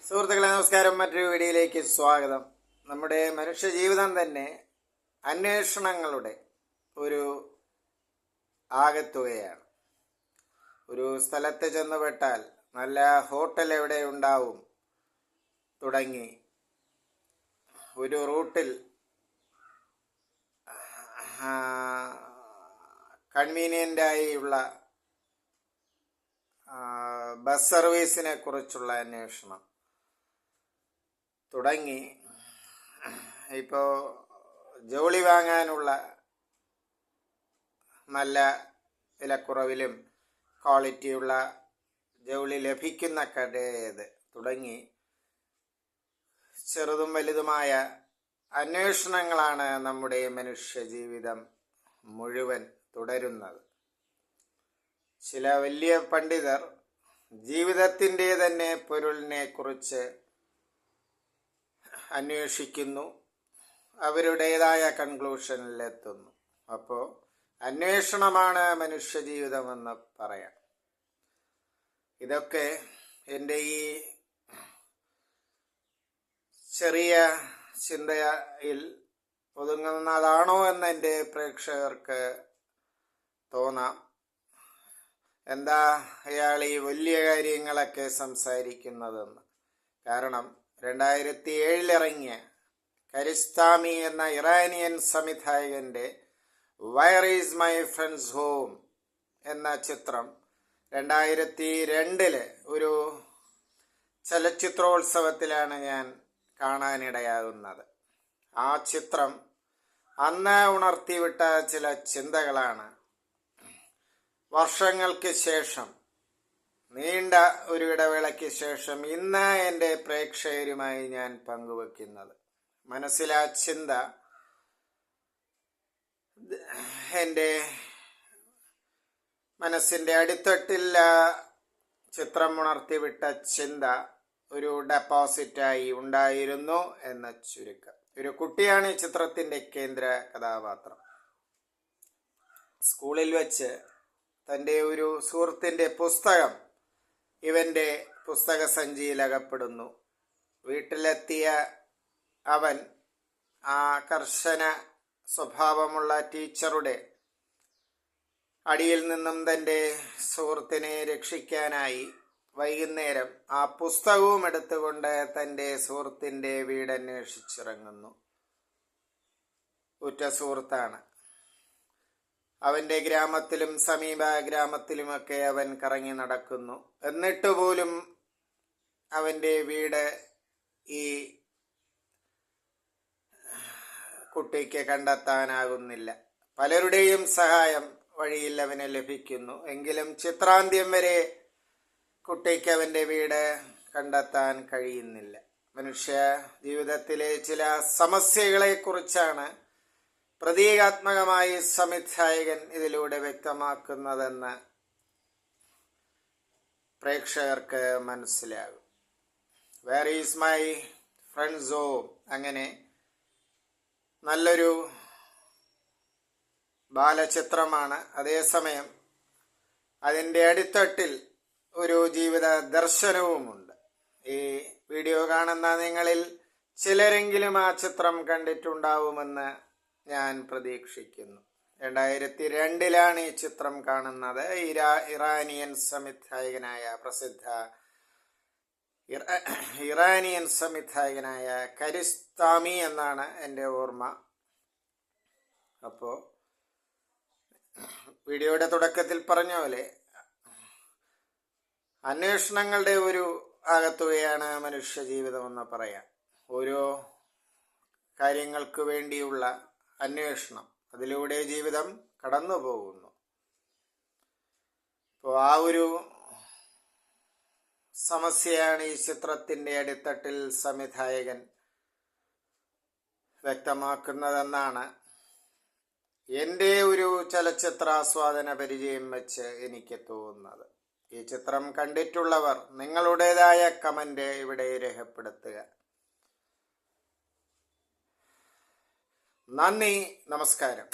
സുഹൃത്തുക്കളെ നമസ്കാരം. മറ്റൊരു വീഡിയോയിലേക്ക് സ്വാഗതം. നമ്മുടെ മനുഷ്യ ജീവിതം തന്നെ അന്വേഷണങ്ങളുടെ ഒരു ആകത്തുകയാണ്. ഒരു സ്ഥലത്ത് ചെന്നുപെട്ടാൽ നല്ല ഹോട്ടൽ എവിടെ ഉണ്ടാവും തുടങ്ങി ഒരു റൂട്ടിൽ കൺവീനിയൻ്റായുള്ള ബസ് സർവീസിനെ കുറിച്ചുള്ള അന്വേഷണം തുടങ്ങി ഇപ്പോൾ ജോലി വാങ്ങാനുള്ള നല്ല വിലക്കുറവിലും ക്വാളിറ്റിയുള്ള ജോലി ലഭിക്കുന്ന കടയേത് തുടങ്ങി ചെറുതും വലുതുമായ അന്വേഷണങ്ങളാണ് നമ്മുടെ മനുഷ്യ ജീവിതം മുഴുവൻ തുടരുന്നത്. ചില വലിയ പണ്ഡിതർ ജീവിതത്തിൻ്റെ തന്നെ പൊരുളിനെ കുറിച്ച് അന്വേഷിക്കുന്നു, അവരുടേതായ കൺക്ലൂഷനിലെത്തുന്നു. അപ്പോൾ അന്വേഷണമാണ് മനുഷ്യജീവിതമെന്ന് പറയാം. ഇതൊക്കെ എൻ്റെ ഈ ചെറിയ ചിന്തയിൽ ഒതുങ്ങുന്നതാണോ എന്ന് എൻ്റെ പ്രേക്ഷകർക്ക് തോന്നാം. എന്താ അയാൾ ഈ വലിയ കാര്യങ്ങളൊക്കെ സംസാരിക്കുന്നതെന്ന്. കാരണം 2007 ഇറങ്ങിയ കരിസ്താമി എന്ന ഇറാനിയൻ സംവിധായകന്റെ where is my friend's home എന്ന ചിത്രം 2002 ഒരു ചലച്ചിത്രോത്സവത്തിലാണ് ഞാൻ കാണാനിടയാകുന്നത്. ആ ചിത്രം അന്ന് ഉണർത്തിവിട്ട ചില ചിന്തകളാണ് വർഷങ്ങൾക്ക് ശേഷം, നീണ്ട ഒരു ഇടവേളയ്ക്ക് ശേഷം ഇന്ന് എൻ്റെ പ്രേക്ഷകരുമായി ഞാൻ പങ്കുവെക്കുന്നത്. മനസ്സിലാ ചിന്ത എൻ്റെ മനസ്സിൻ്റെ അടിത്തട്ടിൽ ചിത്രം ഉണർത്തിവിട്ട ചിന്ത ഒരു ഡെപ്പോസിറ്റായി ഉണ്ടായിരുന്നു എന്ന ചുരുക്കം. ഒരു കുട്ടിയാണ് ഈ ചിത്രത്തിൻ്റെ കേന്ദ്ര കഥാപാത്രം. സ്കൂളിൽ വെച്ച് തൻ്റെ ഒരു സുഹൃത്തിൻ്റെ പുസ്തകം ഇവൻ്റെ പുസ്തക സഞ്ചിയിൽ അകപ്പെടുന്നു. വീട്ടിലെത്തിയ അവൻ ആ കർശന സ്വഭാവമുള്ള ടീച്ചറുടെ അടിയിൽ നിന്നും തൻ്റെ സുഹൃത്തിനെ രക്ഷിക്കാനായി വൈകുന്നേരം ആ പുസ്തകവും എടുത്തുകൊണ്ട് തൻ്റെ സുഹൃത്തിൻ്റെ വീടന്വേഷിച്ചിറങ്ങുന്നു. ഉറ്റ സുഹൃത്താണ്. അവൻ്റെ ഗ്രാമത്തിലും സമീപ ഗ്രാമത്തിലുമൊക്കെ അവൻ കറങ്ങി നടക്കുന്നു. എന്നിട്ട് പോലും അവൻ്റെ വീട് ഈ കുട്ടിക്ക് കണ്ടെത്താനാകുന്നില്ല. പലരുടെയും സഹായം വഴിയിൽ അവന് ലഭിക്കുന്നു. എങ്കിലും ചിത്രാന്ത്യം വരെ കുട്ടിക്ക് അവൻ്റെ വീട് കണ്ടെത്താൻ കഴിയുന്നില്ല. മനുഷ്യ ജീവിതത്തിലെ ചില സമസ്യകളെ കുറിച്ചാണ് പ്രതീകാത്മകമായി സംവിധായകൻ ഇതിലൂടെ വ്യക്തമാക്കുന്നതെന്ന് പ്രേക്ഷകർക്ക് മനസ്സിലാകും. Where is my friend's home അങ്ങനെ നല്ലൊരു ബാലചിത്രമാണ്. അതേസമയം അതിൻ്റെ അടിത്തട്ടിൽ ഒരു ജീവിത ദർശനവുമുണ്ട്. ഈ വീഡിയോ കാണുന്ന നിങ്ങളിൽ ചിലരെങ്കിലും ആ ചിത്രം കണ്ടിട്ടുണ്ടാവുമെന്ന് ഞാൻ പ്രതീക്ഷിക്കുന്നു. 2002 ഈ ചിത്രം കാണുന്നത്. ഇറാനിയൻ സംവിധായകനായ പ്രസിദ്ധ ഇറാനിയൻ സംവിധായകനായ കരിസ്താമി എന്നാണ് എൻ്റെ ഓർമ്മ. അപ്പോൾ വീഡിയോയുടെ തുടക്കത്തിൽ പറഞ്ഞ പോലെ അന്വേഷണങ്ങളുടെ ഒരു ആകത്തുകയാണ് മനുഷ്യ ജീവിതമെന്ന് പറയാം. ഓരോ കാര്യങ്ങൾക്ക് വേണ്ടിയുള്ള അന്വേഷണം, അതിലൂടെ ജീവിതം കടന്നു പോകുന്നു. അപ്പോൾ ആ ഒരു സമസ്യയാണ് ഈ ചിത്രത്തിൻ്റെ അടിത്തട്ടിൽ സംവിധായകൻ വ്യക്തമാക്കുന്നതെന്നാണ് എൻ്റെ ഒരു ചലച്ചിത്രാസ്വാദന പരിചയം വെച്ച് എനിക്ക് തോന്നുന്നത്. ഈ ചിത്രം കണ്ടിട്ടുള്ളവർ നിങ്ങളുടേതായ കമന്റ് ഇവിടെ രേഖപ്പെടുത്തുക. നന്ദി, നമസ്കാരം.